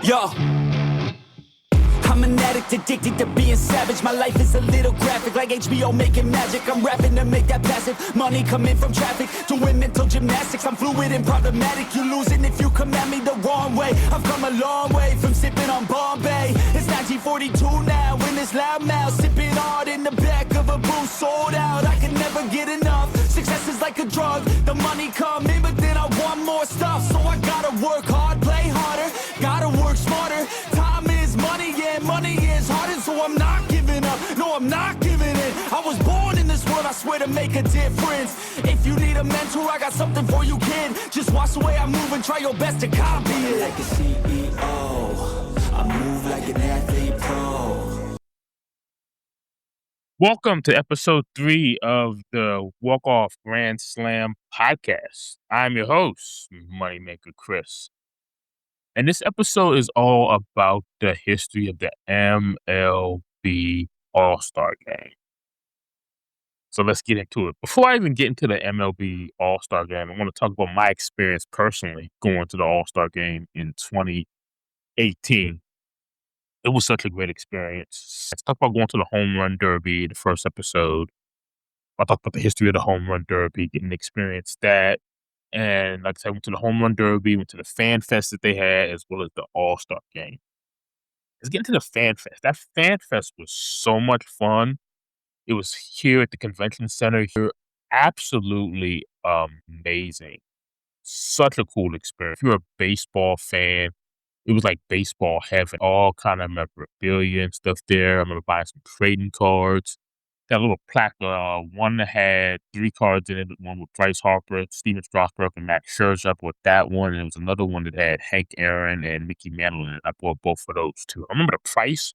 Yo, I'm an addict, addicted to being savage. My life is a little graphic, like HBO making magic. I'm rapping to make that passive money coming from traffic. Doing mental gymnastics, I'm fluid and problematic. You losing if you come at me the wrong way. I've come a long way from sipping on Bombay. It's 1942 now, in this loud mouth, sipping hard in the back of a booth, sold out. I can never get enough. Success is like a drug, the money come in, but then I want more stuff. So I gotta work hard, play harder, gotta work smarter. Time is money, yeah, money is harder, so I'm not giving up. No, I'm not giving in. I was born in this world, I swear, to make a difference. If you need a mentor, I got something for you, kid. Just watch the way I move and try your best to copy it. Like a CEO, I move like an athlete pro. Welcome to episode 3 of the Walk Off Grand Slam podcast. I'm your host, Moneymaker Chris. And this episode is all about the history of the MLB All-Star Game. So let's get into it. Before I even get into the MLB All-Star Game, I want to talk about my experience personally going to the All-Star Game in 2018. It was such a great experience. Let's talk about going to the Home Run Derby, the first episode. I talked about the history of the Home Run Derby, getting to experience that. And like I said, I went to the Home Run Derby, went to the Fan Fest that they had, as well as the All-Star Game. Let's get into the Fan Fest. That Fan Fest was so much fun. It was here at the convention center here. Absolutely amazing. Such a cool experience. If you're a baseball fan, it was like baseball heaven. All kind of memorabilia and stuff there. I remember buying some trading cards. That little plaque, one that had 3 cards in it, one with Bryce Harper, Steven Strasburg, and Max Scherzer. I bought that one, and there was another one that had Hank Aaron and Mickey Mantle in it. I bought both of those too. I remember the price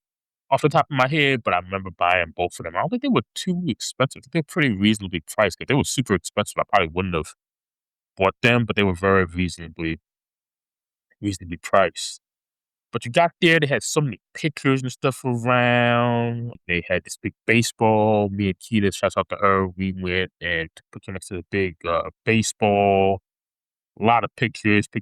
off the top of my head, but I remember buying both of them. I don't think they were too expensive. They're pretty reasonably priced. If they were super expensive, I probably wouldn't have bought them, but they were very reasonably priced. But you got there, they had so many pictures and stuff around. They had this big baseball. Me and Keita, shouts out to her, we went and took a picture next to the big baseball. A lot of pictures of,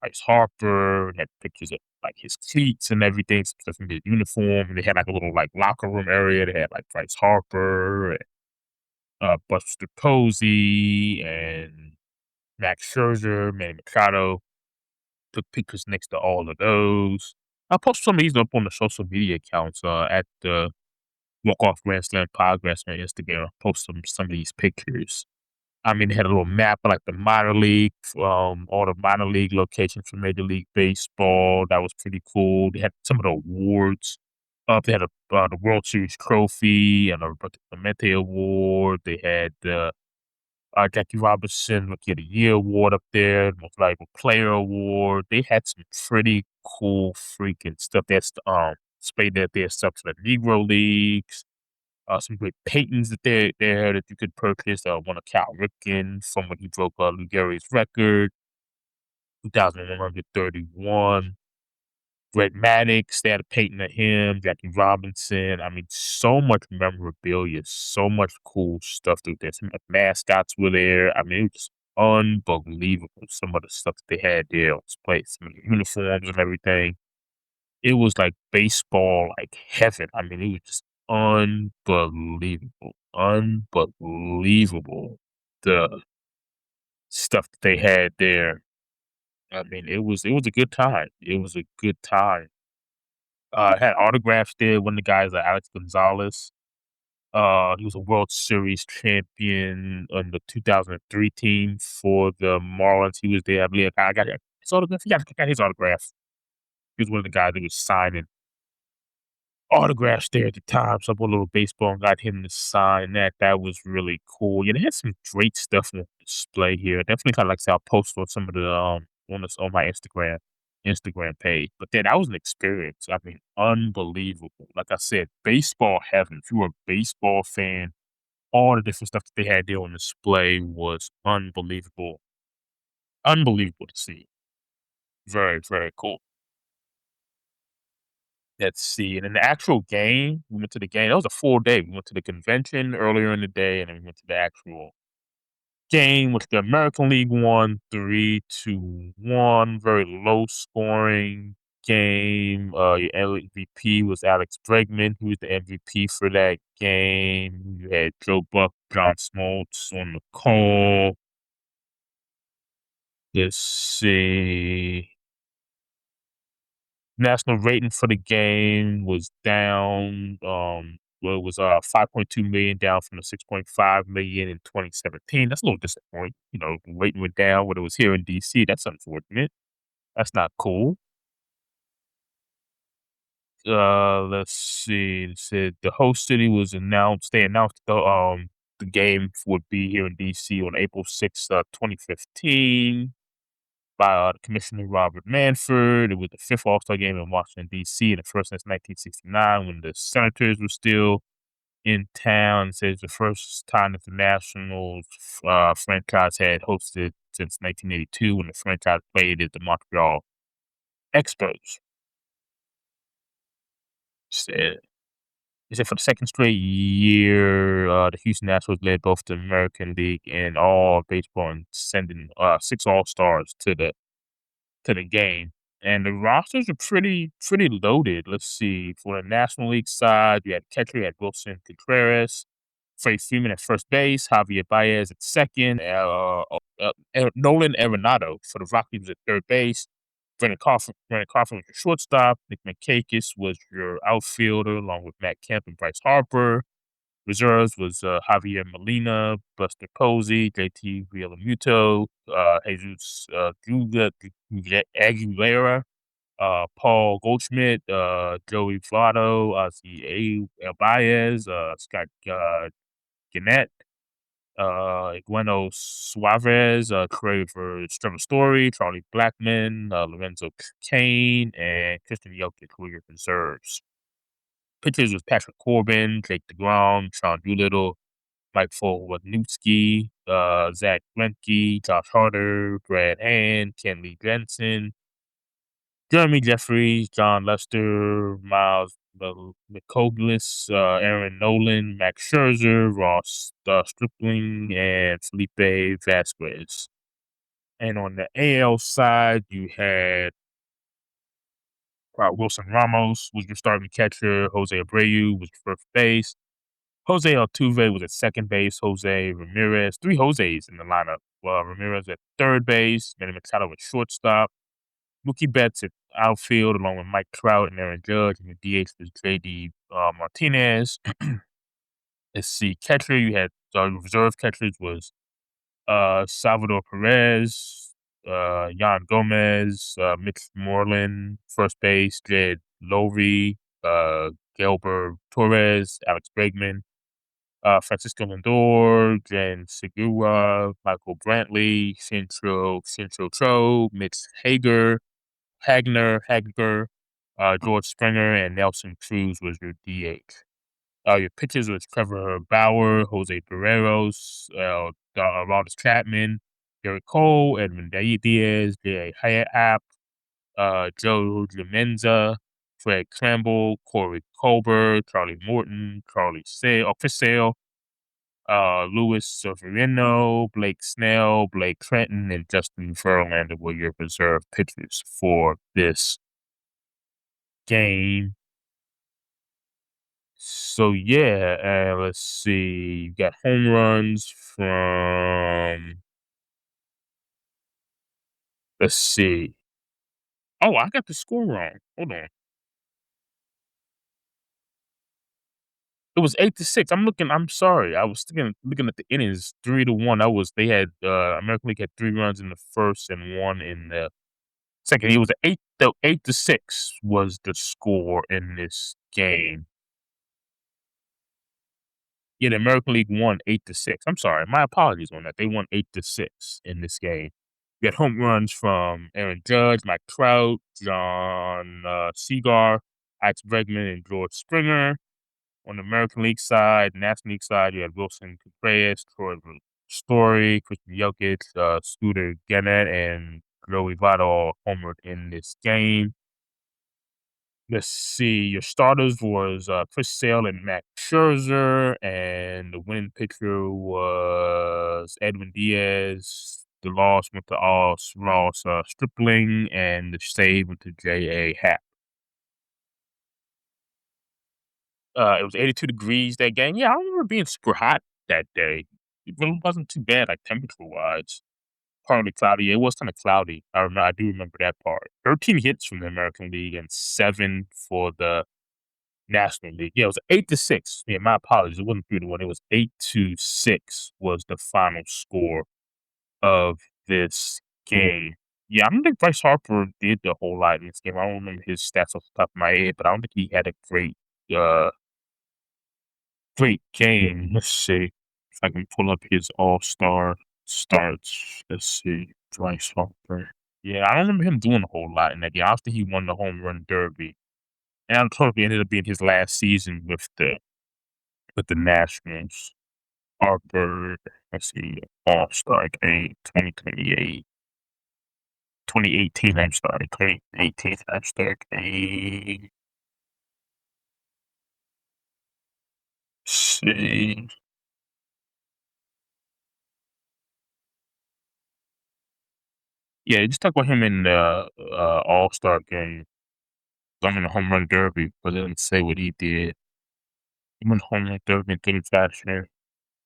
Bryce Harper. They had pictures of, like, his cleats and everything, some stuff from his uniform. And they had, like, a little, like, locker room area. They had, like, Bryce Harper and Buster Posey and Max Scherzer, Manny Machado. Took pictures next to all of those. I'll post some of these up on the social media accounts at the Walk Off Grand Slam podcast on Instagram. I'll post some of these pictures. I mean, they had a little map of like the minor league, all the minor league locations for Major League Baseball. That was pretty cool. They had some of the awards. They had the World Series trophy and a Roberto Clemente award. They had the Jackie Robinson Rookie of the Year award up there, the Most Valuable Player award. They had some pretty cool freaking stuff. That's displayed their stuff to the Negro Leagues. Some great paintings that they had that you could purchase. One of Cal Ripken from when he broke Lou Gehrig's record, 2,131. Greg Maddux, they had a painting of him, Jackie Robinson. I mean, so much memorabilia, so much cool stuff through there. Some of the mascots were there. I mean, it was unbelievable, some of the stuff that they had there on display, some of the uniforms and everything. It was like baseball, like heaven. I mean, it was just unbelievable, the stuff that they had there. I mean, it was a good time. It was a good time. Had autographs there. One of the guys, Alex Gonzalez. He was a World Series champion on the 2003 team for the Marlins. He was there. I believe I got his autograph. Yeah, I got his autograph. He was one of the guys that was signing autographs there at the time. So I bought a little baseball and got him to sign that. That was really cool. Yeah, they had some great stuff on display here. Definitely kind of like I said, I'll post on some of the on my Instagram page. But then that was an experience. I mean, unbelievable. Like I said, baseball heaven. If you were a baseball fan, all the different stuff that they had there on display was unbelievable. Unbelievable to see. Very, very cool. Let's see. And in the actual game, we went to the game. That was a full day. We went to the convention earlier in the day, and then we went to the actual game, which the American League won 3-1. Very low scoring game. Your MVP was Alex Bregman, who was the MVP for that game. You had Joe Buck, John Smoltz on the call. Let's see. National rating for the game was down. Well, it was 5.2 million down from the 6.5 million in 2017. That's a little disappointing. The rating went down when it was here in DC. That's unfortunate. That's not cool. Let's see. It said the host city was announced. They announced the game would be here in DC on April 6th, 2015 by Commissioner Robert Manford. It was the fifth All-Star game in Washington, D.C., and the first since 1969 when the Senators were still in town. It says the first time that the Nationals franchise had hosted since 1982 when the franchise played at the Montreal Expos. Said He said for the second straight year, the Houston Nationals led both the American League and all baseball in sending six All-Stars to the game. And the rosters are pretty loaded. Let's see. For the National League side, you had catcher, you had Wilson Contreras, Freddie Freeman at first base, Javier Baez at second, Nolan Arenado for the Rockies at third base, Brandon Crawford was your shortstop, Nick Markakis was your outfielder, along with Matt Kemp and Bryce Harper. Reserves was Javier Molina, Buster Posey, JT Realmuto, Jesus Aguilera, Paul Goldschmidt, Joey Votto, Ozzie Baez, Scott Gannett, Igueno Suarez, Trevor Story, Charlie Blackmon, Lorenzo Kane, and Christian Jokic were your reserves. Pitchers was Patrick Corbin, Jake DeGrom, Sean Doolittle, Mike Fulwinski, Zach Greinke, Josh Harder, Brad Hand, Kenley Jensen, Jeremy Jeffries, John Lester, Miles Mikolas, Aaron Nolan, Max Scherzer, Ross Stripling, and Felipe Vasquez. And on the AL side, you had Wilson Ramos was your starting catcher, Jose Abreu was your first base, Jose Altuve was at second base, Jose Ramirez, three Jose's in the lineup. Ramirez at third base, Manny Machado at shortstop, Mookie Betts at outfield, along with Mike Trout and Aaron Judge, and the DH was JD Martinez. Let's see, catcher, you had reserve catchers was Salvador Perez, Yan Gomez, Mitch Moreland, first base, Jed Lowry, Gilbert Torres, Alex Bregman, Francisco Lindor, Jen Segura, Michael Brantley, Shincho Cho, Mitch Hagner, George Springer, and Nelson Cruz was your DH. Your pitchers was Trevor Bauer, Jose Barreros, Aroldis Chapman, Garrett Cole, Edwin Diaz, J.A. Happ, Joe Clemenza, Fred Campbell, Corey Colbert, Charlie Morton, Chris Sale, Luis Severino, Blake Snell, Blake Trenton, and Justin Verlander were your reserve pitchers for this game. So yeah, let's see. You got home runs from. Let's see. Oh, I got the score wrong. Hold on. It was 8-6. I'm sorry. I was looking at the innings 3-1. They had American League had 3 runs in the first and one in the second. It was 8-6 was the score in this game. Yeah, the American League won 8-6. I'm sorry. My apologies on that. They won 8-6 in this game. We had home runs from Aaron Judge, Mike Trout, John Seagar, Alex Bregman, and George Springer. On the American League side, National League side, you had Wilson Contreras, Troy Story, Christian Jokic, Scooter Gennett, and Joey Votto all homered in this game. Let's see. Your starters was Chris Sale and Max Scherzer, and the winning pitcher was Edwin Diaz The loss went to Ross Stripling, and the save went to J.A. Happ. It was 82 degrees that game. Yeah, I remember being super hot that day. It really wasn't too bad, like, temperature-wise. Partly cloudy. It was kinda cloudy. I do remember that part. 13 hits from the American League and 7 for the National League. Yeah, it was 8-6. Yeah, my apologies. It wasn't 3-1. It was 8-6 was the final score of this game. Yeah, I don't think Bryce Harper did a whole lot in this game. I don't remember his stats off the top of my head, but I don't think he had a uh, great game. Let's see if I can pull up his All-Star starts. Let's see. Bryce Harper. Yeah, I don't remember him doing a whole lot in that game. Obviously, he won the home run derby, and I'm told it ended up being his last season with the Nationals. Harper, let's see, All-Star Game 2028. 2018, I'm sorry, 2018 All-Star Game. See. Yeah, just talk about him in the All-Star Game. I mean, the home run derby, but it didn't say what he did. He won the home run derby in 35 shares.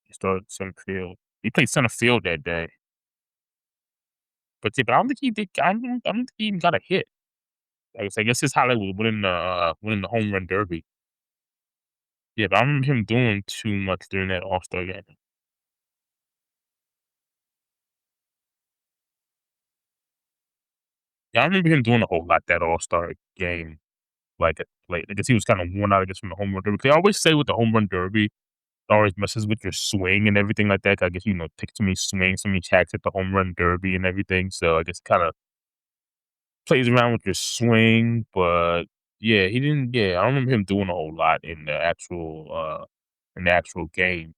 He started center field. He played center field that day. But, yeah, but I don't think he did. I don't think he even got a hit. I guess his highlight was winning the home run derby. Yeah, but I don't remember him doing too much during that All-Star game. Yeah, I remember him doing a whole lot that All-Star game. Like, I guess he was kind of worn out, I guess, from the home run derby. They always say with the home run derby, it always messes with your swing and everything like that. I guess, take too many swings, so many hacks at the home run derby and everything. So I guess it kind of plays around with your swing. But yeah, he didn't. Yeah, I don't remember him doing a whole lot in the actual game.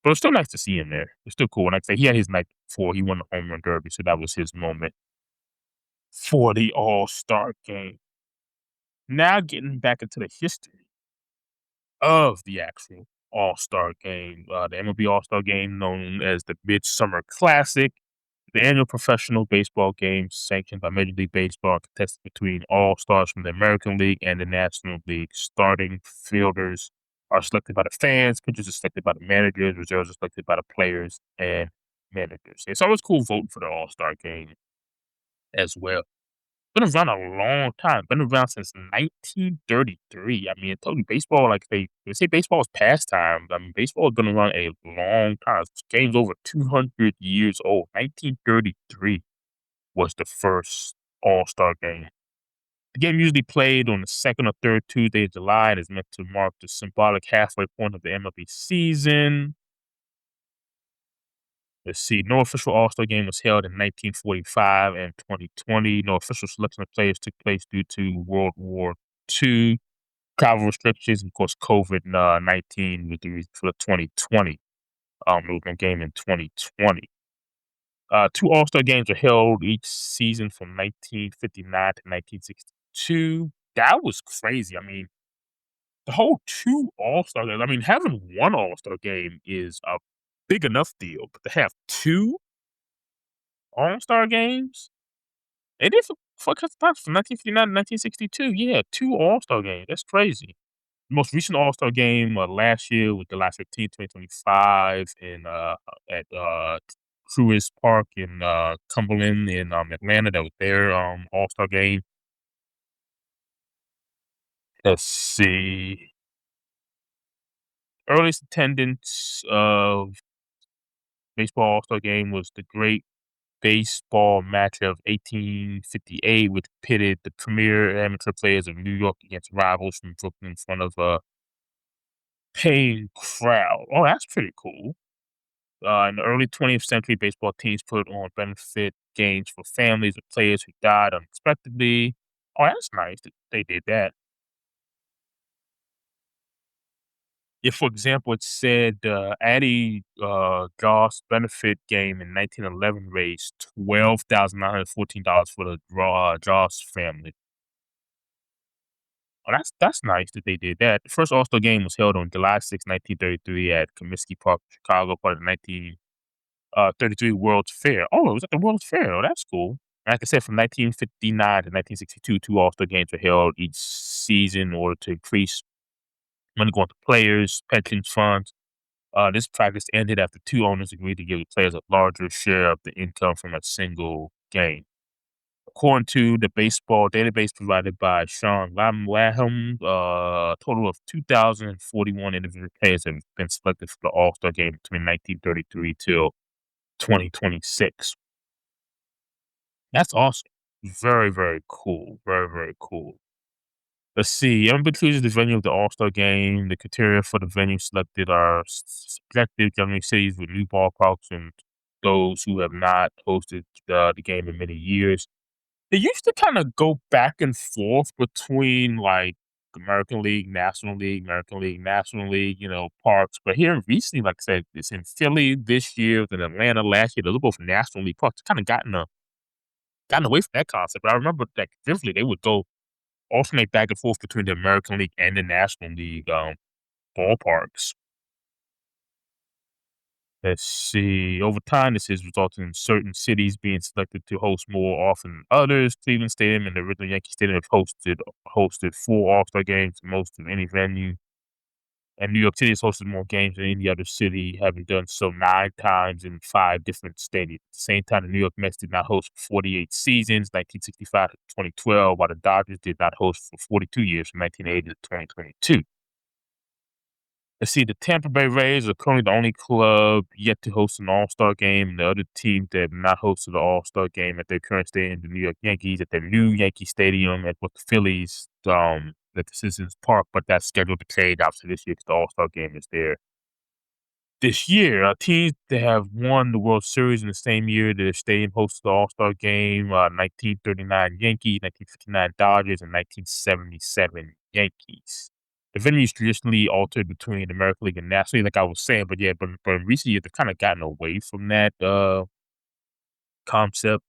But it's still nice to see him there. It's still cool. And like I say, he had his night before he won the home run derby, so that was his moment for the All-Star game. Now getting back into the history of the actual All-Star game, the MLB All-Star Game, known as the Midsummer Classic, the annual professional baseball game sanctioned by Major League Baseball, contested between all-stars from the American League and the National League. Starting fielders are selected by the fans, pitchers are selected by the managers, reserves are selected by the players and managers. It's always cool voting for the All-Star game as well. Been around a long time. Been around since 1933. I mean, I told you baseball, like they say baseball is pastime. I mean, baseball has been around a long time. This game's over 200 years old. 1933 was the first All-Star game. The game usually played on the second or third Tuesday of July and is meant to mark the symbolic halfway point of the MLB season. Let's see. No official All-Star game was held in 1945 and 2020. No official selection of players took place due to World War II travel restrictions, and of course, COVID-19 with the reason for the 2020 movement game in 2020. Two All-Star games were held each season from 1959 to 1962. That was crazy. I mean, the whole two All-Star games. I mean, having one All-Star game is a big enough deal, but to have two All-Star games? It is for from 1959 to 1962. Yeah, two All-Star games. That's crazy. The most recent All-Star game last year was July 15th, 2025 at Truist Park in Cumberland in Atlanta. That was their All-Star game. Let's see. Earliest attendance of baseball All-Star game was the Great Baseball match of 1858, which pitted the premier amateur players of New York against rivals from Brooklyn in front of a paying crowd. Oh, that's pretty cool. In the early 20th century, baseball teams put on benefit games for families of players who died unexpectedly. Oh, that's nice that they did that. If, for example, it said Addie Goss benefit game in 1911 raised $12,914 for the Joss family. Oh, that's nice that they did that. The first All-Star game was held on July 6, 1933 at Comiskey Park, Chicago, part of the 33 World's Fair. Oh, it was at the World's Fair. Oh, that's cool. Like I said, from 1959 to 1962, two All-Star games were held each season in order to increase money going to players, pension funds. This practice ended after two owners agreed to give the players a larger share of the income from a single game. According to the baseball database provided by Sean Lamlaham, a total of 2,041 individual players have been selected for the All-Star Game between 1933 till 2026. That's awesome. Very, very cool. Very, very cool. Let's see. MLB chooses the venue of the All-Star Game. The criteria for the venue selected are subjective, generally cities with new ballparks and those who have not hosted the game in many years. They used to kind of go back and forth between like American League, National League, National League, parks. But here recently, like I said, it's in Philly this year, in Atlanta last year. Those are both National League parks. Kind of gotten away from that concept. But I remember that vividly they would go alternate back and forth between the American League and the National League ballparks. Let's see. Over time, this has resulted in certain cities being selected to host more often than others. Cleveland Stadium and the original Yankee Stadium have hosted 4 All-Star games, most of any venue. And New York City has hosted more games than any other city, having done so 9 times in 5 different stadiums. At the same time, the New York Mets did not host for 48 seasons, 1965 to 2012, while the Dodgers did not host for 42 years, from 1980 to 2022. Let's see, the Tampa Bay Rays are currently the only club yet to host an All-Star game, and the other teams that have not hosted an All-Star game at their current stadium, the New York Yankees at their new Yankee Stadium, and with the Phillies at the Citizens Park, but that's scheduled to change obviously this year because the All-Star game is there this year. Teams that have won the World Series in the same year that their stadium hosted the All-Star game, 1939 Yankees, 1959 Dodgers, and 1977 Yankees. The venue's traditionally altered between the American League and National League, like I was saying, but in recent years, they've kind of gotten away from that concept.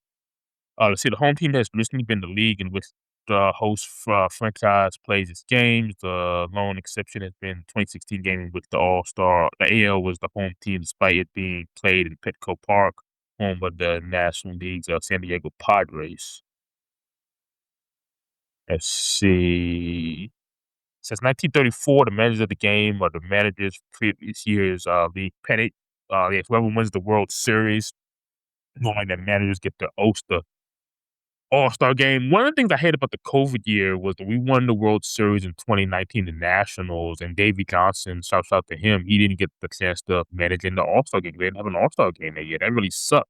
Let's see, the home team has traditionally been the league in which the host franchise plays its games. The lone exception has been the 2016 game in which the AL was the home team, despite it being played in Petco Park, home of the National League's San Diego Padres. Let's see. Since 1934, the managers of the game are the managers for previous year's league pennant. If whoever wins the World Series, normally the managers get to host the All-Star Game. One of the things I hate about the COVID year was that we won the World Series in 2019, the Nationals, and Davey Johnson, shouts out to him, he didn't get the chance to manage in the All-Star Game. They didn't have an All-Star Game that year. That really sucked.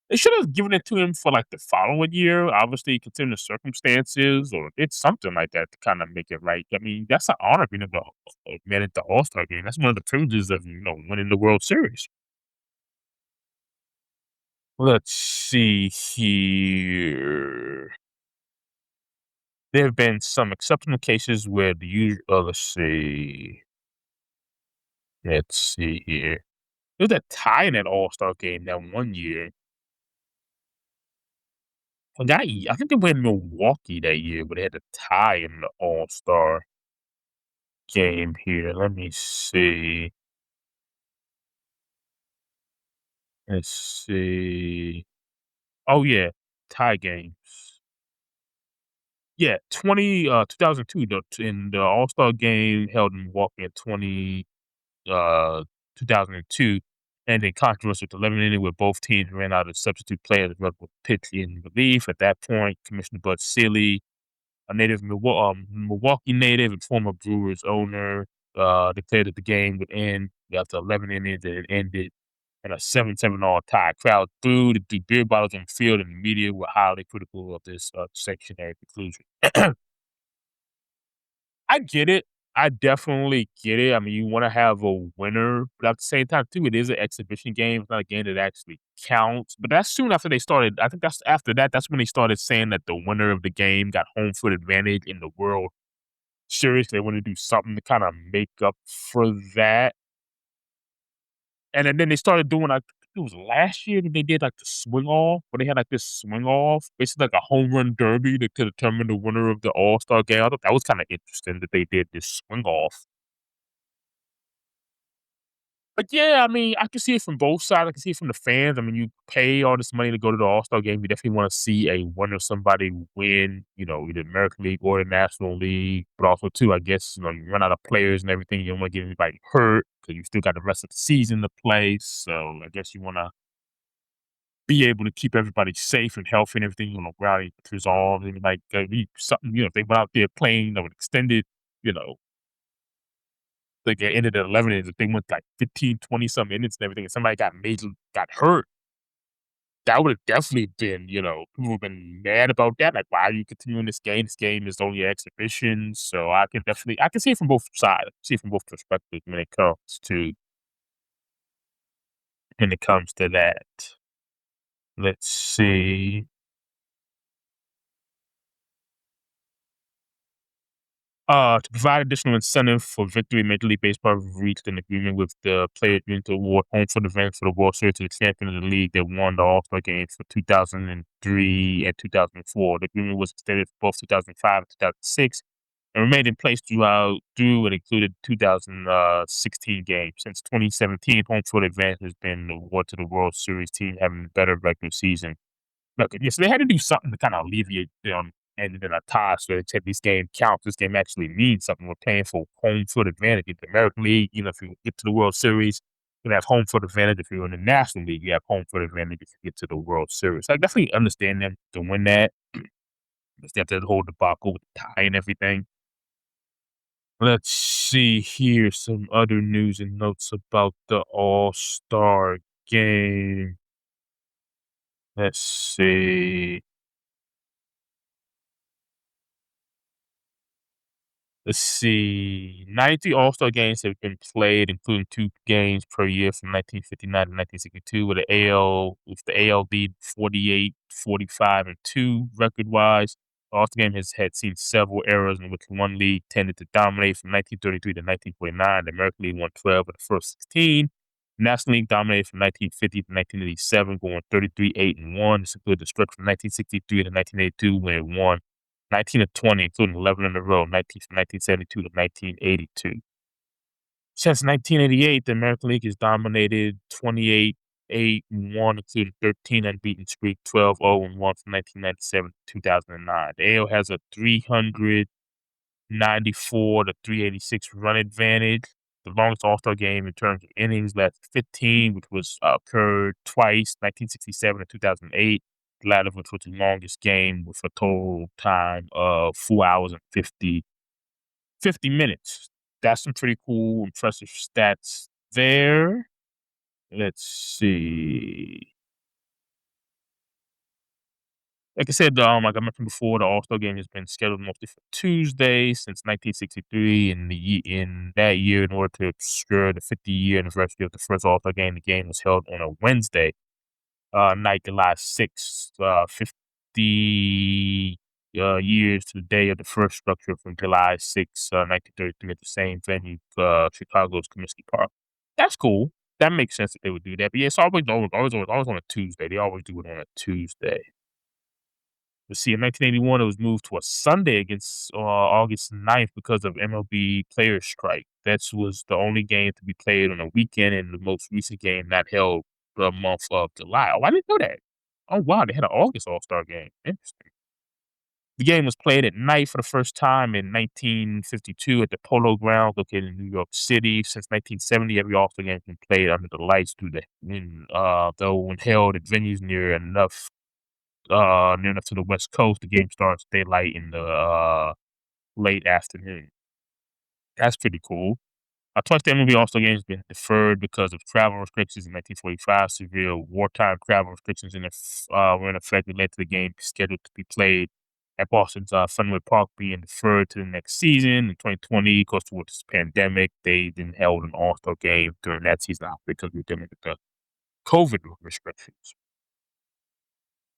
They should have given it to him for, like, the following year, obviously, considering the circumstances, or did something like that to kinda make it right. I mean, that's an honor being able to manage the All-Star Game. That's one of the privileges of, winning the World Series. Let's see here. There have been some exceptional cases where let's see here. There was a tie in that All-Star Game that one year. I think they went in Milwaukee that year, but they had a tie in the All-Star Game here. Let me see. Let's see. Oh, yeah, tie games. Yeah, 2002, in the All-Star Game held in Milwaukee in uh, 2002, and a controversy with the 11th inning where both teams ran out of substitute players rather than pitch in relief. At that point, Commissioner Bud Selig, a native Milwaukee native and former Brewers owner, declared that the game would end after 11 innings, and it ended in a 7-7 all tie. Crowd booed, the beer bottles on the field, and the media were highly critical of this sectionary conclusion. I get it. I definitely get it. I mean, you wanna have a winner, but at the same time too, it is an exhibition game. It's not a game that actually counts. But that's soon after they started. I think that's after that, that's when they started saying that the winner of the game got home field advantage in the World Series. They wanna do something to kinda make up for that. And then they started doing, like, it was last year that they did, like, the swing off, where they had, like, this swing off, basically like a home run derby to determine the winner of the All-Star Game. I thought that was kinda interesting that they did this swing off. But yeah, I mean, I can see it from both sides. I can see it from the fans. I mean, you pay all this money to go to the All-Star game. You definitely want to see a winner, somebody win, either American League or the National League. But also, too, I guess, you run out of players and everything. You don't want to get anybody hurt because you still got the rest of the season to play. So I guess you want to be able to keep everybody safe and healthy and everything. Rally resolved and like something. If they went out there playing, an extended, you know, like it ended at 11 innings. If they went like 15, 20 some innings and everything, and somebody got hurt, that would have definitely been, people have been mad about that. Like, why are you continuing this game? This game is only an exhibition. So I can see it from both sides. I can see it from both perspectives when it comes to that. Let's see. To provide additional incentive for victory, Major League Baseball reached an agreement with the players union to award home field advantage for the World Series to the champion of the league that won the All-Star Games for 2003 and 2004. The agreement was extended for both 2005 and 2006 and remained in place through and included 2016 games. Since 2017, home field advantage has been awarded to the World Series team having a better regular season. Look, yeah, so they had to do something to kinda alleviate them and then a tie, so they said this game counts. This game actually means something. We're playing for home field advantage in the American League. If you get to the World Series, you have home field advantage. If you're in the National League, you have home field advantage if you get to the World Series. So I definitely understand them to win that. Because they have that whole debacle with the tie and everything. Let's see here some other news and notes about the All-Star Game. Let's see. Let's see. 93 All-Star games have been played, including 2 games per year from 1959 to 1962, with the ALD 48, 45, and 2 record-wise. The All-Star game has had seen several eras in which one league tended to dominate from 1933 to 1949. The American League won 12 of the first 16. The National League dominated from 1950 to 1987, going 33, 8, and 1. This included the stretch from 1963 to 1982 when it won 19 to 20, including 11 in a row, 1972 to 1982. Since 1988, the American League has dominated 28, 8, and 1, including 13 unbeaten streak, 12, 0, and 1 from 1997 to 2009. The AL has a 394 to 386 run advantage. The longest All-Star game in terms of innings lasted 15, which was occurred twice, 1967 and 2008. The latter of which was the longest game with a total time of 4 hours and 50 minutes. That's some pretty cool, impressive stats there. Let's see. Like I said, like I mentioned before, the All-Star game has been scheduled mostly for Tuesday since 1963. In that year, in order to obscure the 50-year anniversary of the first All-Star game, the game was held on a Wednesday night, July 6th, 50 years to the day of the first structure from July 6th, 1933 at the same venue, Chicago's Comiskey Park. That's cool. That makes sense that they would do that. But yeah, it's always on a Tuesday. They always do it on a Tuesday. Let's see, in 1981, it was moved to a Sunday against August 9th because of MLB players' strike. That was the only game to be played on a weekend and the most recent game not held the month of July. Oh, I didn't know that. Oh, wow, they had an August All-Star game. Interesting. The game was played at night for the first time in 1952 at the Polo Grounds located in New York City. Since 1970, every All-Star game has been played under the lights though when held at venues near enough to the West Coast, the game starts daylight in the late afternoon. That's pretty cool. Twice the MLB All-Star Game has been deferred because of travel restrictions in 1945. Severe wartime travel restrictions were in effect and led to the game scheduled to be played at Boston's Fenway Park being deferred to the next season. In 2020, of course, towards this pandemic, they then held an All-Star Game during that season because we were dealing with the COVID restrictions.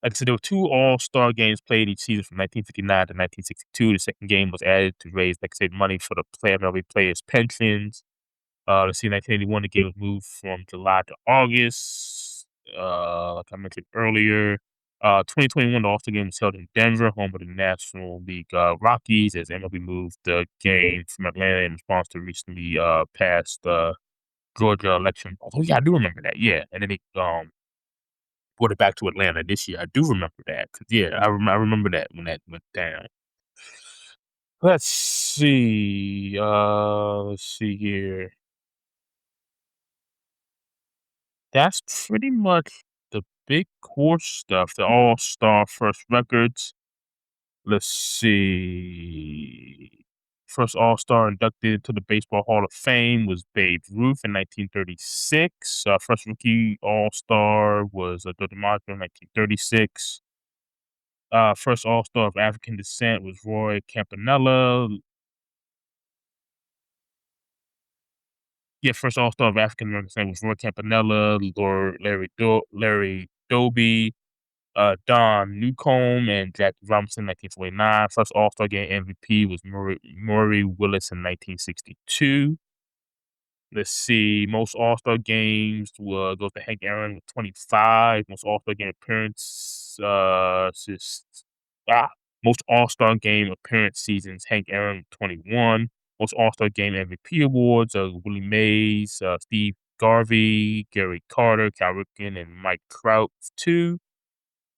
Like I said, there were 2 All-Star games played each season from 1959 to 1962. The second game was added to raise, like I said, money for the MLB players' pensions. Let's see, 1981, the game was moved from July to August, like I mentioned earlier. 2021, the All-Star game was held in Denver, home of the National League Rockies, as MLB moved the game from Atlanta in response to recently passed Georgia election. Oh yeah, I do remember that. Yeah, and then they brought it back to Atlanta this year. I do remember that 'cause, yeah, I remember that when that went down. Let's see here. That's pretty much the big core stuff, the All-Star first records. Let's see. First All-Star inducted into the Baseball Hall of Fame was Babe Ruth in 1936. First rookie All-Star was Joe DiMaggio in 1936. First All-Star of African descent was Roy Campanella. Yeah, first All-Star of African descent was Roy Campanella, Larry Doby, Don Newcomb, and Jackie Robinson, 1949. First All-Star Game MVP was Maury Willis in 1962. Let's see, most All-Star games goes to Hank Aaron with 25. Most All-Star game appearance, most All-Star game appearance seasons, Hank Aaron with 21. Most All-Star game MVP awards, Willie Mays, Steve Garvey, Gary Carter, Cal Ripken, and Mike Trout with 2.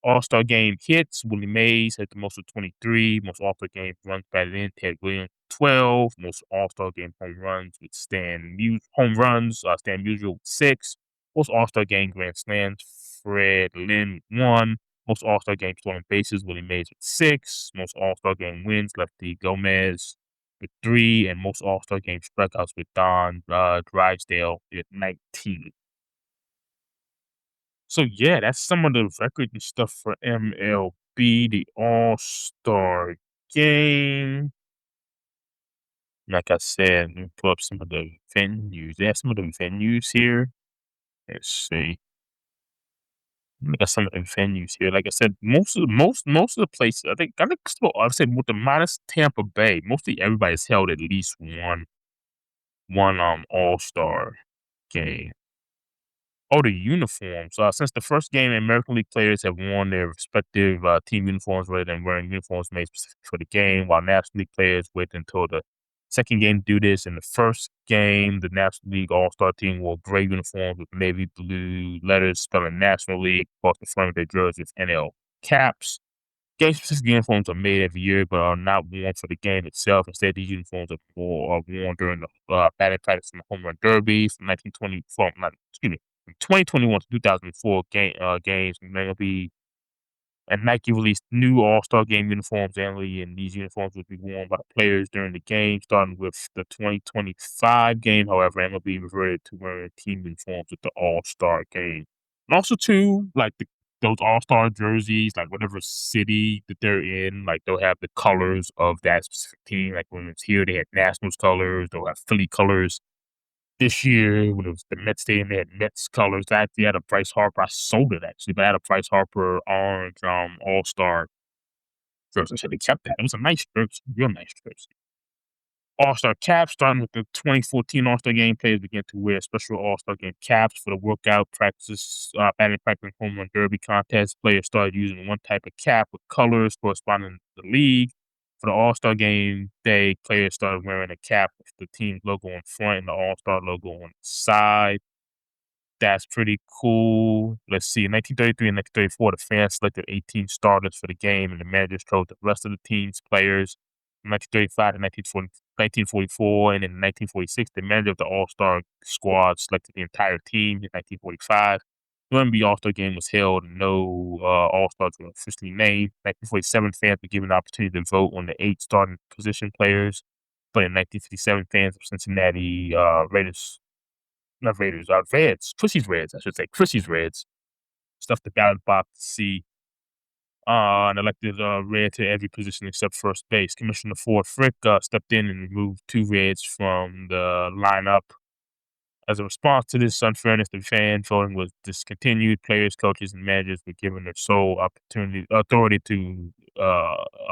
All-Star Game hits, Willie Mays had the most with 23. Most All-Star Game runs batted in, Ted Williams, 12. Most All-Star Game home runs with Stan Musial with 6. Most All-Star Game grand slams, Fred Lynn with 1. Most All-Star Game stolen bases, Willie Mays with 6. Most All-Star Game wins, Lefty Gomez with 3. And most All-Star Game strikeouts with Don Drysdale with 19. So yeah, that's some of the record and stuff for MLB, the All-Star Game. Like I said, let me pull up some of the venues. They have some of the venues here. Let's see. We got some of the venues here. Like I said, most of the places, I'd say with the minus Tampa Bay, mostly everybody's held at least one All-Star game. Oh, the uniforms. Since the first game, American League players have worn their respective team uniforms rather than wearing uniforms made specific for the game, while National League players wait until the second game to do this. In the first game, the National League All-Star team wore gray uniforms with navy blue letters spelling National League across the front of their jersey with NL caps. Game-specific uniforms are made every year but are not worn for the game itself. Instead, these uniforms are worn during the batting practice and the home run derby from 2021 to 2004 games. And Nike released new All-Star Game uniforms annually, and these uniforms will be worn by players during the game. Starting with the 2025 game, however, MLB reverted to wearing team uniforms with the All-Star Game. And also, too, like those All-Star jerseys, like whatever city that they're in, like they'll have the colors of that specific team. Like when it's here, they had Nationals colors, they'll have Philly colors. This year, when it was the Mets Stadium, they had Mets colors. I actually had a Bryce Harper. I sold it actually, but I had a Bryce Harper orange All-Star jersey. I should have kept that. It was a nice jersey, real nice jersey. All-Star caps, starting with the 2014 All-Star Game, players began to wear special All-Star Game caps for the workout practices, batting practice, and home run derby contests. Players started using one type of cap with colors corresponding to the league. For the All-Star Game day, players started wearing a cap with the team's logo on front and the All-Star logo on the side. That's pretty cool. Let's see. In 1933 and 1934, the fans selected 18 starters for the game, and the managers chose the rest of the team's players. From 1935 to 1944, and in 1946, the manager of the All-Star squad selected the entire team. In 1945, the MLB All-Star Game was held, and no All-Stars were officially named. In 1947, fans were given the opportunity to vote on the 8 starting position players. But in 1957, fans of Cincinnati Raiders not Raiders, Reds, Chrissy's Reds, I should say, Chrissy's Reds, stuffed the ballot box to see, and elected Red to every position except first base. Commissioner Ford Frick stepped in and removed 2 Reds from the lineup. As a response to this unfairness, the fan voting was discontinued. Players, coaches, and managers were given their sole authority to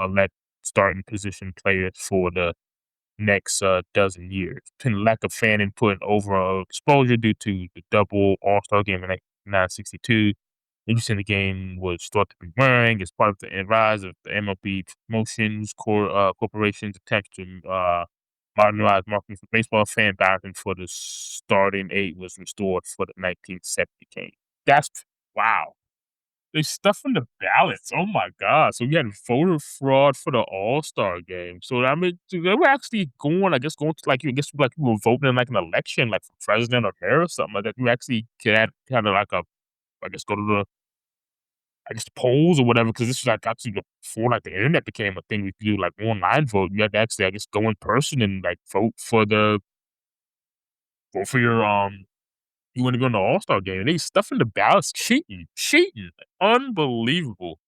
elect starting position players for the next dozen years. Between the lack of fan input and overall exposure due to the double All-Star Game in 1962, interest in the game was thought to be wearing as part of the rise of the MLB Promotions Corporation's attempt to modernized marketing for baseball fan balancing for the starting eight was restored for the 1970 game. That's wow. They stuffing the ballots. Oh my god. So we had voter fraud for the All-Star game. So I mean, so they were actually going, I guess, going to like you guess like you were voting in like an election, like for president or mayor or something like that. You actually had kind of like a I guess go to the I guess the polls or whatever, because this was like actually before like the internet became a thing. We could do like online vote. You had to actually, I guess, go in person and like vote for your you want to go in the All-Star game. And they stuffing the ballots, cheating. Unbelievable.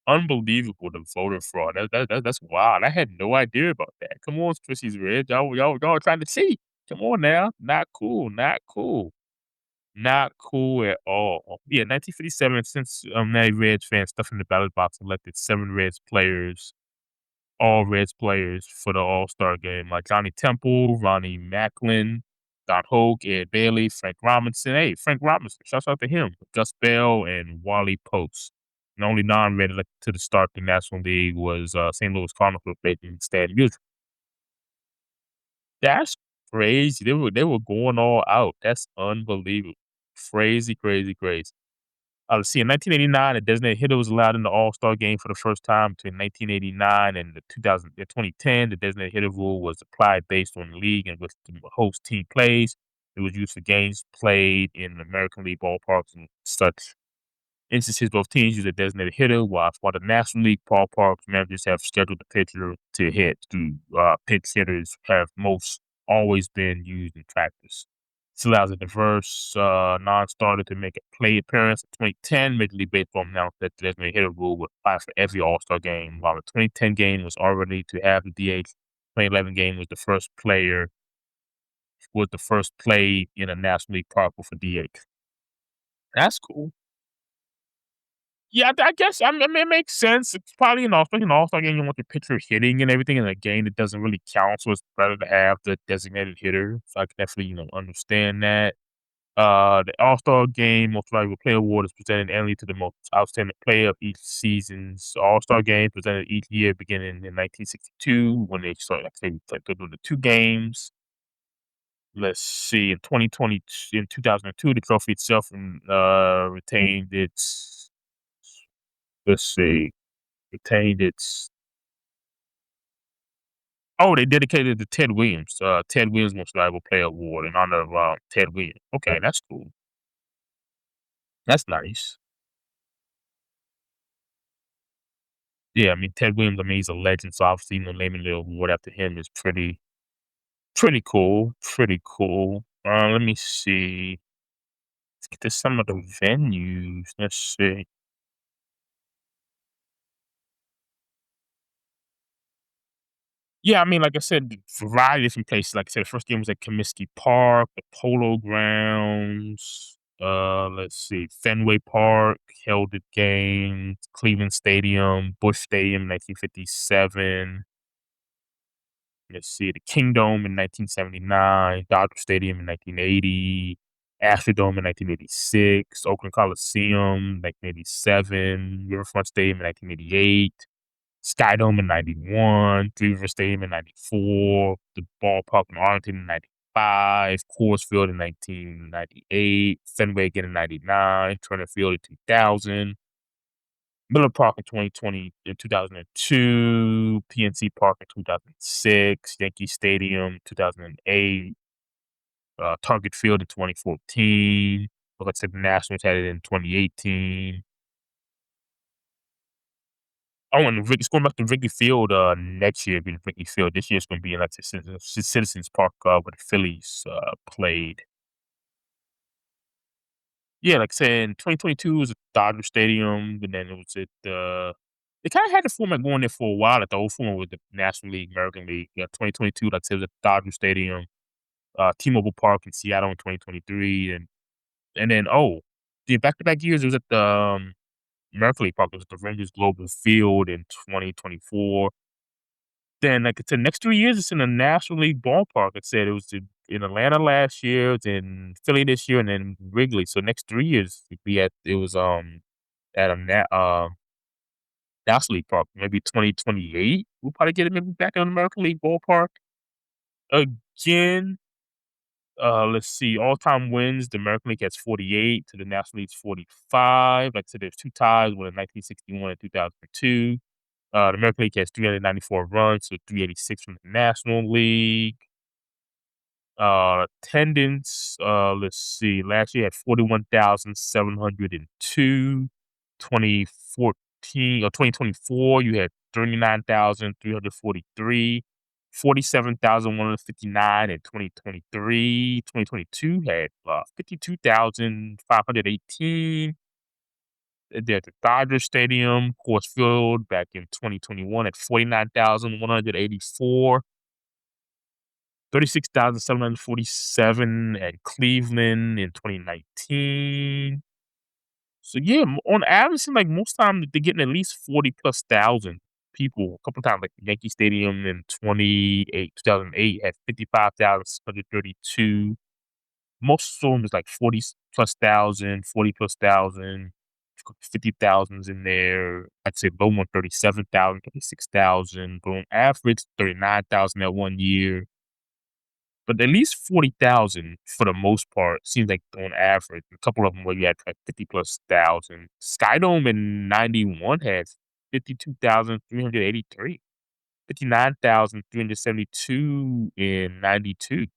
Unbelievable, the voter fraud. That's wild. I had no idea about that. Come on, Swissy's Red. Y'all trying to cheat. Come on now. Not cool. Not cool. Not cool at all. Yeah, 1957, since many Reds fans stuffing the ballot box elected 7 Reds players, all Reds players for the All-Star game, like Johnny Temple, Ronnie Macklin, Don Hoke, Ed Bailey, Frank Robinson. Hey, Frank Robinson, shouts out to him. Gus Bell and Wally Post. The only non-Red elected to the start the National League was St. Louis Cardinals replacing Stan Musial. That's crazy. They were going all out. That's unbelievable. Crazy, crazy, crazy. Let's see, in 1989, a designated hitter was allowed in the All-Star game for the first time. Between 1989 and 2010, the designated hitter rule was applied based on the league in which the host team plays. It was used for games played in American League ballparks and such instances. Both teams use a designated hitter, while the National League ballparks managers have scheduled the pitcher to hit. Pitch hitters have most always been used in practice. This allows a diverse non-starter to make a play appearance. In 2010, Major League Baseball announced that the designated hitter rule would apply for every All-Star game, while the 2010 game was already to have the DH. 2011 game was the first play in a National League park with a DH. That's cool. Yeah, I guess, I mean, it makes sense. It's probably especially an All-Star game, you want your pitcher hitting and everything in a game that doesn't really count, so it's better to have the designated hitter. So I can definitely, understand that. The All-Star Game Most Valuable Player award is presented annually to the most outstanding player of each season's All-Star Game, presented each year beginning in 1962 when they started, like I say, they're doing the 2 games. Let's see, in 2002, the trophy itself, retained its let's see, retained its oh, they dedicated it to Ted Williams, Ted Williams Most Valuable Player award in honor of, Ted Williams. Okay, that's cool. That's nice. Yeah, I mean, Ted Williams, I mean, he's a legend, so obviously, naming the award after him is pretty cool, pretty cool. Let me see. Let's get to some of the venues. Let's see. Yeah, I mean, like I said, variety of different places. Like I said, the first game was at Comiskey Park, the Polo Grounds. Let's see, Fenway Park held the game, Cleveland Stadium, Busch Stadium, 1957. Let's see, the Kingdome in 1979, Dodger Stadium in 1980, Astrodome in 1986, Oakland Coliseum, 1987, Riverfront Stadium in 1988, Skydome in 91, Three River Stadium in 94, the ballpark in Arlington in 95, Coors Field in 1998, Fenway again in 99, Turner Field in 2000. Miller Park in 2020 in 2002, PNC Park in 2006, Yankee Stadium 2008, Target Field in 2014. Like I said, the Nationals had it in 2018. Oh, and it's going back to Wrigley Field next year. Being Wrigley Field this year, it's going to be in like the Citizens Park where the Phillies played. Yeah, like I said, in 2022 was at Dodger Stadium, and then it was at they kinda had the format going there for a while, like the old format with the National League, American League. Yeah, 2022, like I said, was at Dodger Stadium, T-Mobile Park in Seattle in 2023, and then, the back-to-back years, it was at the, American League Park. It was at the Rangers Global Field in 2024. Then, like I said, next 3 years, it's in the National League ballpark. I said it was in Atlanta last year, it's in Philly this year, and then Wrigley. So next 3 years, it was, at a National League park, maybe 2028. We'll probably get it maybe back in American League ballpark. Again, let's see, all-time wins, the American League has 48, to the National League's 45. Like I said, there's 2 ties, one in 1961 and 2002. The American League has 394 runs, so 386 from the National League. Attendance, let's see, last year had 41,702. 2014 or 2024, you had 39,343. 47,159 in 2023. 2022 had 52,518. They're at the Dodger Stadium, Coors Field back in 2021 at 49,184. 36,747 at Cleveland in 2019. So yeah, on average, it seems like most time they're getting at least 40 plus thousand people. A couple times, like Yankee Stadium in 2008 had 55,632. Most of them is like 40 plus thousand, 40 plus thousand, 50,000s in there. I'd say low one 37,000, 36,000. But on average, 39,000 that one year. But at least 40,000 for the most part seems like on average. A couple of them where you had like 50 plus thousand. Skydome in 91 had 52,383. 59,372 in 92.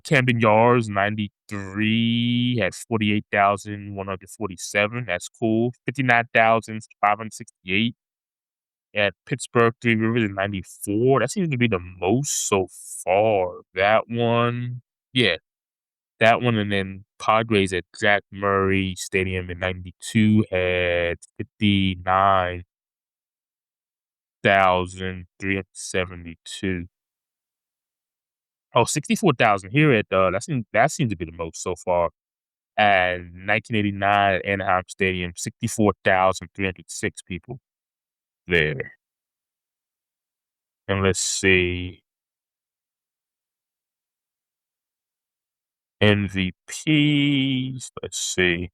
Camden Yards 93 had 48,147. That's cool. 59,568 at Pittsburgh, Three Rivers in 94. That seems to be the most so far. That one. Yeah, that one, and then Padres at Jack Murray Stadium in 92 had 59,372. Oh, 64,000 here at, that seems to be the most so far. And 1989 at Anaheim Stadium, 64,306 people there. And let's see, MVPs, let's see.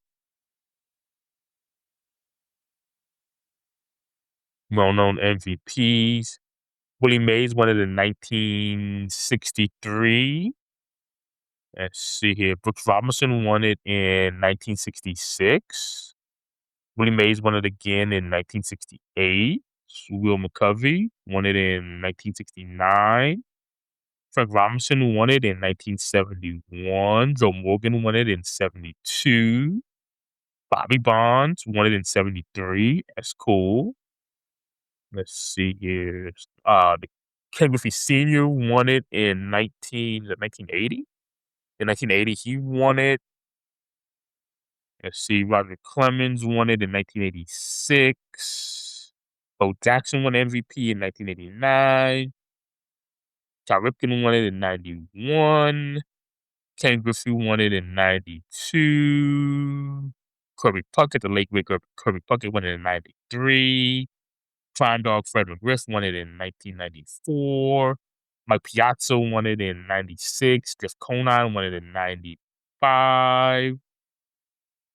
Well-known MVPs. Willie Mays won it in 1963. Let's see here. Brooks Robinson won it in 1966. Willie Mays won it again in 1968. Will McCovey won it in 1969. Frank Robinson won it in 1971. Joe Morgan won it in 72. Bobby Bonds won it in 73. That's cool. Let's see here. The Ken Griffey Sr. won it in 1980? In 1980, he won it. Let's see. Roger Clemens won it in 1986. Bo Jackson won MVP in 1989. Cal Ripken won it in 91. Ken Griffey won it in 92. Kirby Puckett, the late great Kirby Puckett, won it in 93. Prime Dog Fred McGriff won it in 1994. Mike Piazza won it in 96. Jeff Conine won it in 95.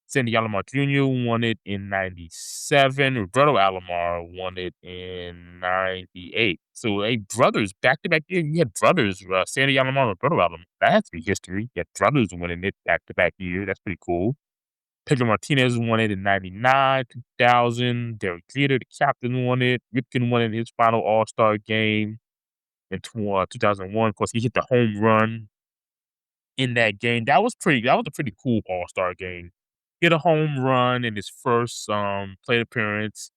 Sandy Alomar Jr. won it in 97. Roberto Alomar won it in 98. So, hey, brothers, back-to-back year, you had brothers, Sandy Alomar, Roberto Alomar. That has to be history. You had brothers winning it back-to-back year. That's pretty cool. Pedro Martinez won it in 99, 2000. Derek Jeter, the captain, won it. Ripken won it in his final All-Star game in 2001. Of course, he hit the home run in that game. That was a pretty cool All-Star game. Hit a home run in his first plate appearance.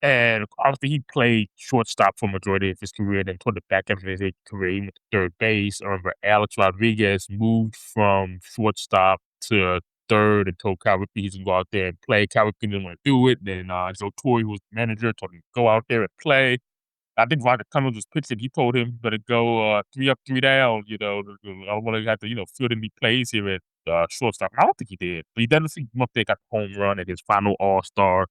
And obviously he played shortstop for majority of his career. Then toward the back end of his career, he went to third base. I remember Alex Rodriguez moved from shortstop to third and told Cal Ripken he's gonna go out there and play. Cal Ripken didn't want to do it. Then Joe Torre, who was the manager, told him to go out there and play. I think Roger Clemens was pitching. He told him, "Better go 3 up, 3 down." I don't want to have to field any plays here at shortstop. I don't think he did, but he definitely went up there, got the home run at his final All-Star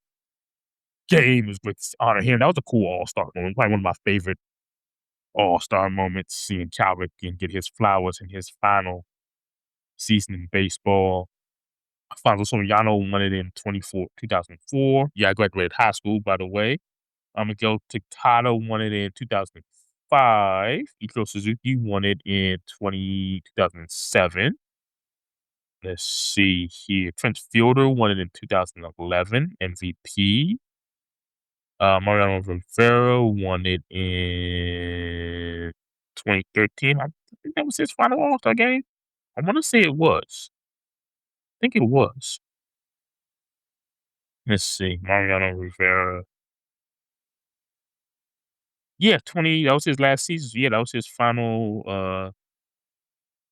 game. Was with honor him. That was a cool All-Star moment. Probably one of my favorite All-Star moments. Seeing Cal Ripken get his flowers in his final season in baseball. Alfonso Soriano won it in 2004. Yeah, I graduated high school, by the way. Miguel Tejada won it in 2005. 2005. Ichiro Suzuki won it in 2007. Let's see here. Trent Fielder won it in 2011, MVP. Mariano Rivera won it in 2013. I think that was his final All-Star game. I want to say it was. I think it was. Let's see. Mariano Rivera. Yeah, 20. That was his last season. Yeah, that was his final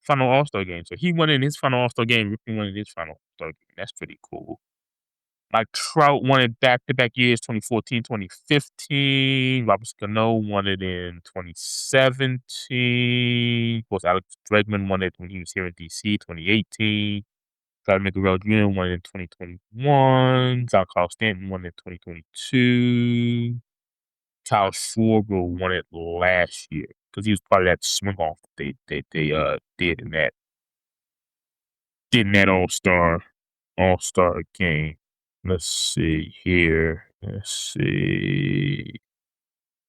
All-Star game. So he won in his final All-Star game. Ricky won in his final All-Star game. That's pretty cool. Like Trout won it back-to-back years, 2014, 2015. Robert Cano won it in 2017. Of course, Alex Bregman won it when he was here in DC, 2018. Vladimir Guerrero Jr. won it in 2021. Giancarlo Stanton won it in 2022. Kyle Schwarber won it last year because he was part of that swing off they did in that All-Star game. Let's see here. Let's see.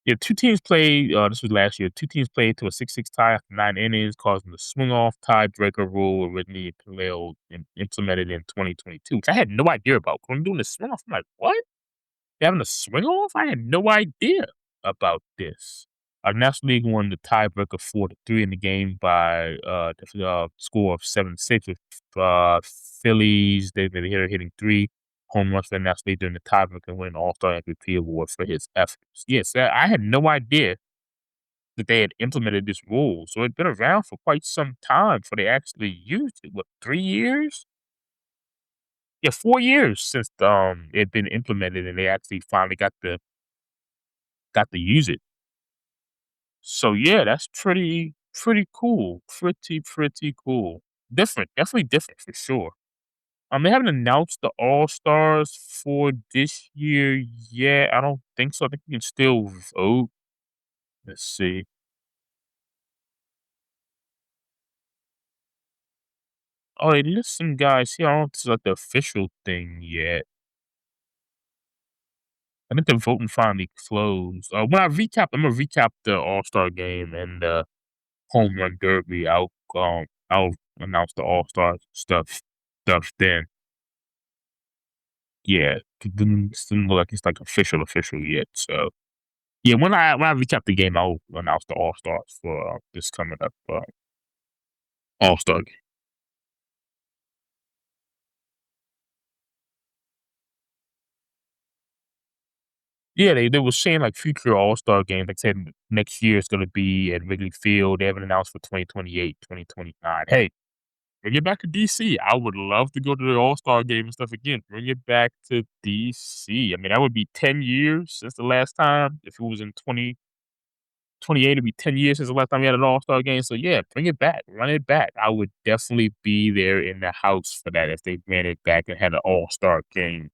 Yeah, two teams played. This was last year. Two teams played to a 6-6 tie after 9 innings, causing the swing-off tiebreaker rule originally implemented in 2022, which I had no idea about. When I'm doing the swing-off, I'm like, what? They're having a swing-off? I had no idea about this. National League won the tiebreaker 4-3 in the game by the score of 7-6 with Phillies. They're hitting 3 home runs for the National League during the tiebreaker and win an All-Star MVP award for his efforts. Yes, I had no idea that they had implemented this rule. So it's been around for quite some time before they actually used it. What, 3 years? Yeah, 4 years since it had been implemented and they actually finally got to use it. So yeah, that's pretty cool. Pretty cool. Different, definitely different for sure. They haven't announced the All-Stars for this year yet. I don't think so. I think you can still vote. Let's see. Oh, they list some guys here. I don't know if it's like the official thing yet. I think the voting finally closed. I'm gonna recap the All-Star game and the home run derby. I'll announce the All-Star stuff then. Yeah, it didn't look like it's like official yet. So yeah, when I recap the game, I'll announce the All Stars for this coming up All Star game. Yeah, they were saying like future All Star games. Like said next year is going to be at Wrigley Field. They haven't announced for 2028, 2029. Hey, bring it back to DC. I would love to go to the All-Star game and stuff again. Bring it back to DC. I mean, that would be 10 years since the last time. If it was in 2028, it'd be 10 years since the last time we had an All-Star game. So yeah, bring it back. Run it back. I would definitely be there in the house for that if they ran it back and had an All-Star game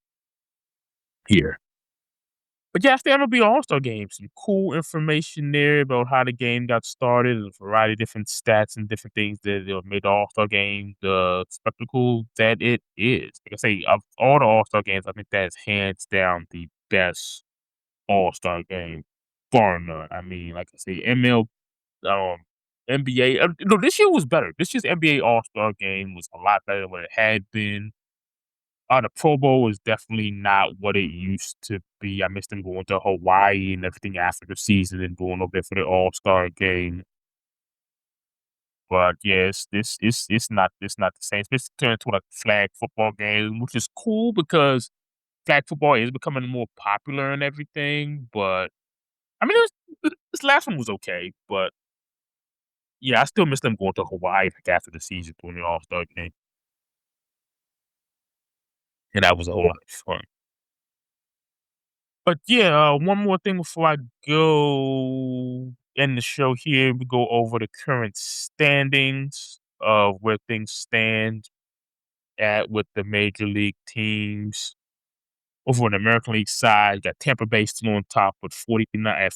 here. But yeah, after MLB All-Star Game, some cool information there about how the game got started, a variety of different stats and different things that made the All-Star Game the spectacle that it is. Like I say, of all the All-Star games, I think that is hands down the best All-Star game, bar none. I mean, like I say, NBA. No, this year was better. This year's NBA All-Star Game was a lot better than what it had been. The Pro Bowl was definitely not what it used to be. I missed them going to Hawaii and everything after the season and going over there for the All-Star game. But yes, it's not the same. It's turned into like a flag football game, which is cool because flag football is becoming more popular and everything. But I mean, this last one was okay, but yeah, I still miss them going to Hawaii like after the season during the All-Star game, and that was a whole lot of fun. But yeah, one more thing before I go end the show here. We go over the current standings of where things stand at with the major league teams. Over on the American League side, you got Tampa Bay still on top with 49 and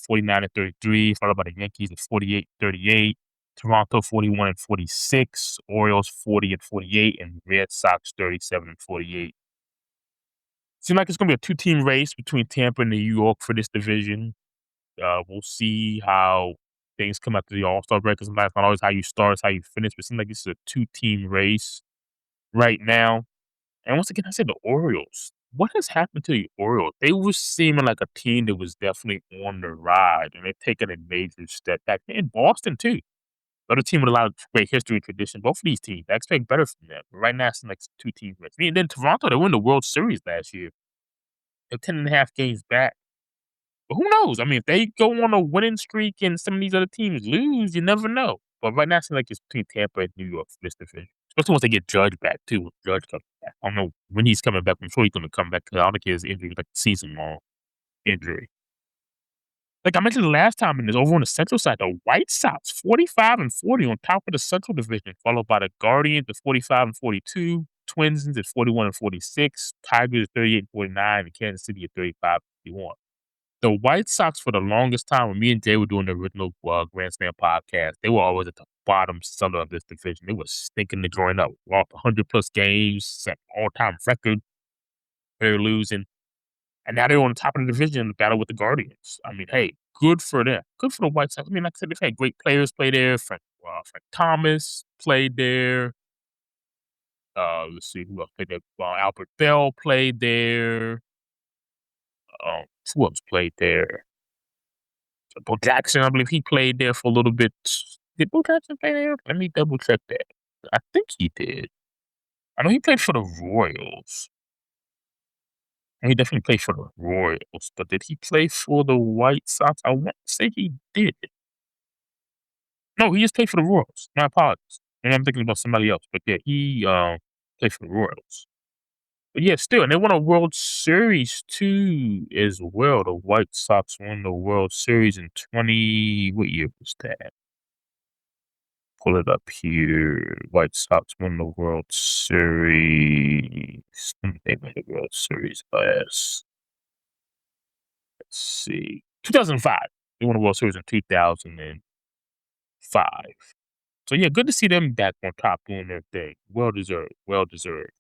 33, followed by the Yankees at 48-38, Toronto 41 and 46, Orioles 40 and 48, and Red Sox 37 and 48. Seems like it's gonna be a two-team race between Tampa and New York for this division. We'll see how things come after the All-Star break, 'cause sometimes it's not always how you start, it's how you finish, but it seems like this is a two-team race right now. And once again, I said the Orioles. What has happened to the Orioles? They were seeming like a team that was definitely on the ride, and they've taken a major step back. In Boston, too. Another team with a lot of great history and tradition. Both of these teams, I expect better from them. But right now, it's like two teams. And then Toronto, they won the World Series last year. They're 10.5 games back. But who knows? I mean, if they go on a winning streak and some of these other teams lose, you never know. But right now, it seems like it's between Tampa and New York for this division. Especially once they get Judge back, too. When Judge comes back. I don't know when he's coming back. I'm sure he's going to come back because I don't think his injury is like a season-long injury. Like I mentioned the last time in this, over on the Central side, the White Sox, 45-40 on top of the Central Division, followed by the Guardians at 45-42, Twins at 41-46, Tigers at 38-49, and Kansas City at 35-51. The White Sox, for the longest time, when me and Jay were doing the original Grand Slam podcast, they were always at the bottom center of this division. They were stinking the joint up. Lost 100+ games, set all-time record. They're losing. And now they're on top of the division in the battle with the Guardians. I mean, hey, good for them. Good for the White Sox. I mean, like I said, they've had great players play there. Frank Thomas played there. Let's see who else played there. Albert Bell played there. Who else played there? Bo Jackson, I believe he played there for a little bit. Did Bo Jackson play there? Let me double check that. I think he did. I know he played for the Royals. And he definitely played for the Royals, but did he play for the White Sox? I want to say he did. No, he just played for the Royals. My apologies. And I'm thinking about somebody else, but yeah, he played for the Royals. But yeah, still, and they won a World Series too as well. The White Sox won the World Series in what year was that? Pull it up here. White Sox won the World Series. When did they win the World Series last? Let's see. 2005. They won the World Series in 2005. So yeah, good to see them back on top doing their thing. Well deserved. Well deserved.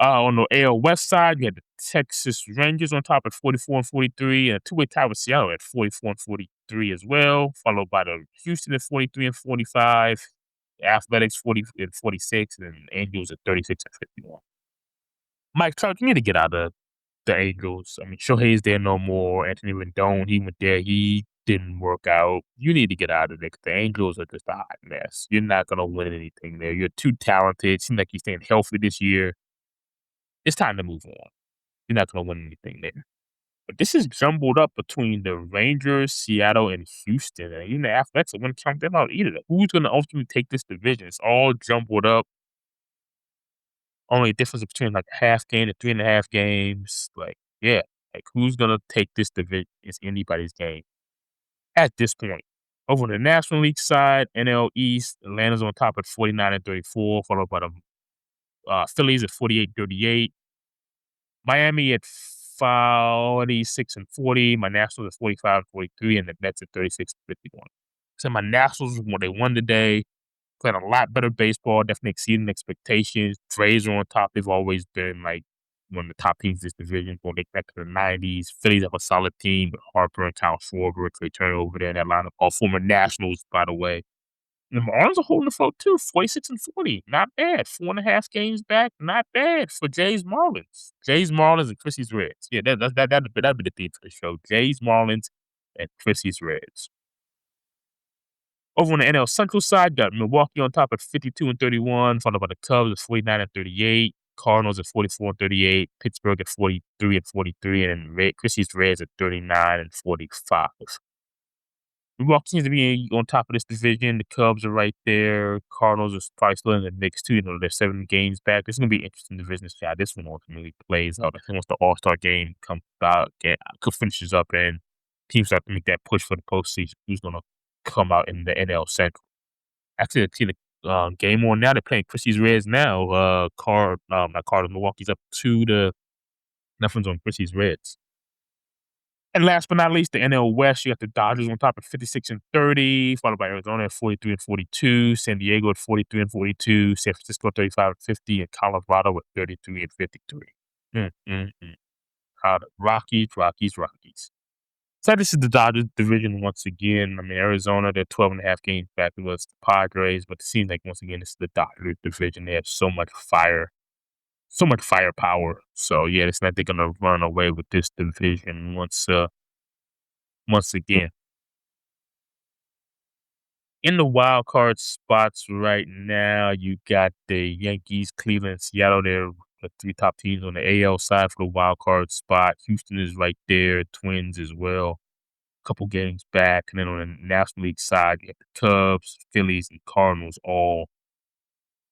On the AL West side, you had the Texas Rangers on top at 44-43, and a two-way tie with Seattle at 44-43 as well, followed by the Houston at 43-45, the Athletics 40-46, and the Angels at 36-51. Mike Trout, you need to get out of the Angels. I mean, Shohei's there no more. Anthony Rendon, he went there. He didn't work out. You need to get out of there 'cause the Angels are just a hot mess. You're not going to win anything there. You're too talented. Seems like you're staying healthy this year. It's time to move on. You're not going to win anything there. But this is jumbled up between the Rangers, Seattle, and Houston. And even the Athletics are going to count them out either. Who's going to ultimately take this division? It's all jumbled up. Only difference between like a half game to 3.5 games. Like, yeah, like who's gonna take this division is anybody's game at this point. Over on the National League side, NL East, Atlanta's on top at 49-34, followed by the Phillies at 48-38. Miami at 46-40. My Nationals at 45-43, and the Mets at 36-51. So my Nationals, when they won today, playing a lot better baseball, definitely exceeding expectations. Braves are on top. They've always been like one of the top teams in this division going back to the 90s. Phillies have a solid team with Harper and Kyle Schwarber, Trey Turner over there in that lineup. All former Nationals, by the way. And the Marlins are holding the fort too, 46-40. Not bad. 4.5 games back. Not bad for Jays Marlins. Jays Marlins and Chrissy's Reds. Yeah, that'd be the theme for the show. Jays Marlins and Chrissy's Reds. Over on the NL Central side, got Milwaukee on top at 52-31, followed by the Cubs at 49-38, Cardinals at 44-38, Pittsburgh at 43-43, and Chrissy's Reds at 39-45. Milwaukee seems to be on top of this division. The Cubs are right there. Cardinals are probably still in the mix too. You know, they're 7 games back. This is gonna be an interesting division to see how this one ultimately plays out. I think once the All-Star game comes out, finishes up, and teams start to make that push for the postseason, who's gonna come out in the NL Central? Actually, I see the game on now. They're playing Chrissy's Reds now. Not Cardinals. Milwaukee's up 2-0 on Chrissy's Reds. And last but not least, the NL West, you got the Dodgers on top at 56-30, followed by Arizona at 43-42, San Diego at 43-42, San Francisco at 35-50, and Colorado at 33-53. Rockies. So this is the Dodgers division once again. I mean, Arizona, they're 12.5 games back of us, the Padres, but it seems like once again, this is the Dodgers division. They have so much firepower. So yeah, it's not they're gonna run away with this division once again. In the wild card spots right now, you got the Yankees, Cleveland, Seattle. They're the three top teams on the AL side for the wild card spot. Houston is right there, Twins as well, couple games back. And then on the National League side, you have the Cubs, Phillies, and Cardinals all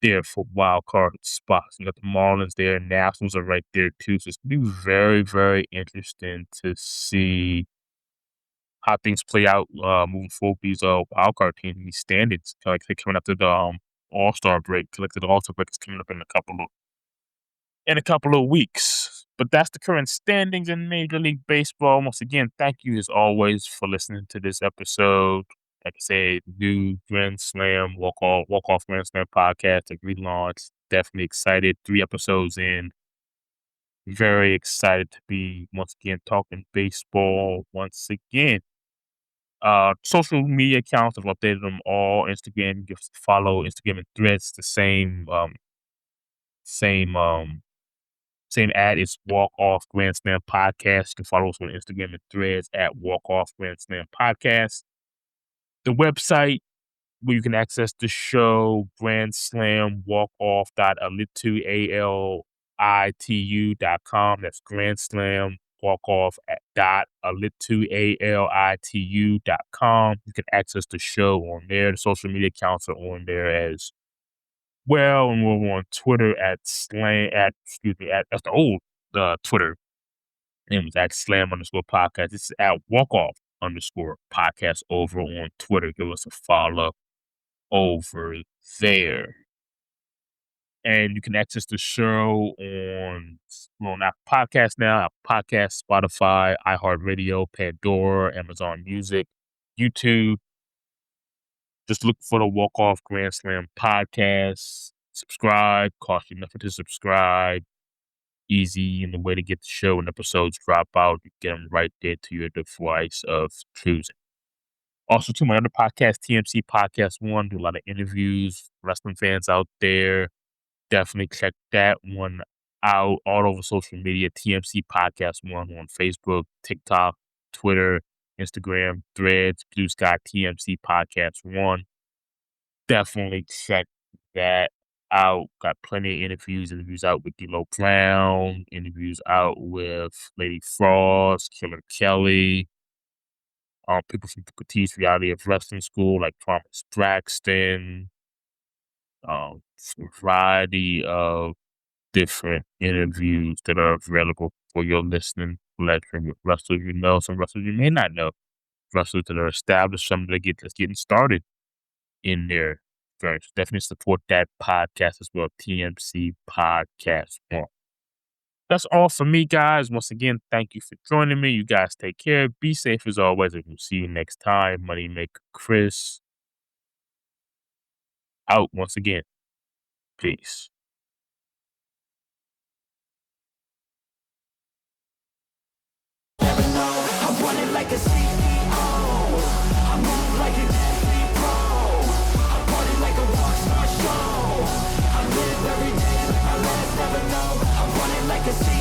there for wild card spots. You got the Marlins there, Nationals are right there too. So it's gonna be very, very interesting to see how things play out moving forward. These wild card teams, these standings, like they're coming after the All-Star break. Collected All-Star break is coming up in a couple of weeks. But that's the current standings in Major League Baseball. Once again, thank you as always for listening to this episode. Like I said, new Grand Slam walk off Grand Slam podcast that relaunched. Definitely excited. 3 episodes in. Very excited to be once again talking baseball once again. Social media accounts, I've updated them all. Instagram, give us a follow. Instagram and Threads, the same same ad is Walk Off Grand Slam Podcast. You can follow us on Instagram and Threads at Walk Off Grand Slam Podcast. The website where you can access the show, Grand Slam Walk Off alitu.com. That's Grand Slam Walk Off alitu.com. You can access the show on there. The social media accounts are on there as well, and we're on Twitter that's the old Twitter. Name was at slam_podcast. This is at walkoff_podcast over on Twitter. Give us a follow over there. And you can access the show on Apple Podcasts now, Apple Podcasts, Spotify, iHeartRadio, Pandora, Amazon Music, YouTube. Just look for the Walk Off Grand Slam podcast. Subscribe. Cost you nothing to subscribe. Easy and the way to get the show when episodes drop out. You get them right there to your device of choosing. Also, to my other podcast, TMC Podcast 1, do a lot of interviews, wrestling fans out there. Definitely check that one out all over social media. TMC Podcast 1 on Facebook, TikTok, Twitter, Instagram, Threads, Blue Sky, TMC Podcast 1. Definitely check that out. Got plenty of interviews out with D'Lo Brown, interviews out with Lady Frost, Killer Kelly, people from the Cotease Reality of Wrestling School like Thomas Braxton, a variety of different interviews that are available for your listening pleasure with wrestlers you know, some wrestlers you may not know, wrestlers that are established, some that just getting started in their journey. So definitely support that podcast as well, TMC Podcast 1. That's all for me, guys. Once again, thank you for joining me. You guys take care. Be safe as always, and we'll see you next time. Moneymaker Chris out once again. Peace. I run it like a CEO. I move like an athlete pro. I party like a rock star show. I live every day like my last never know. I run it like a CEO.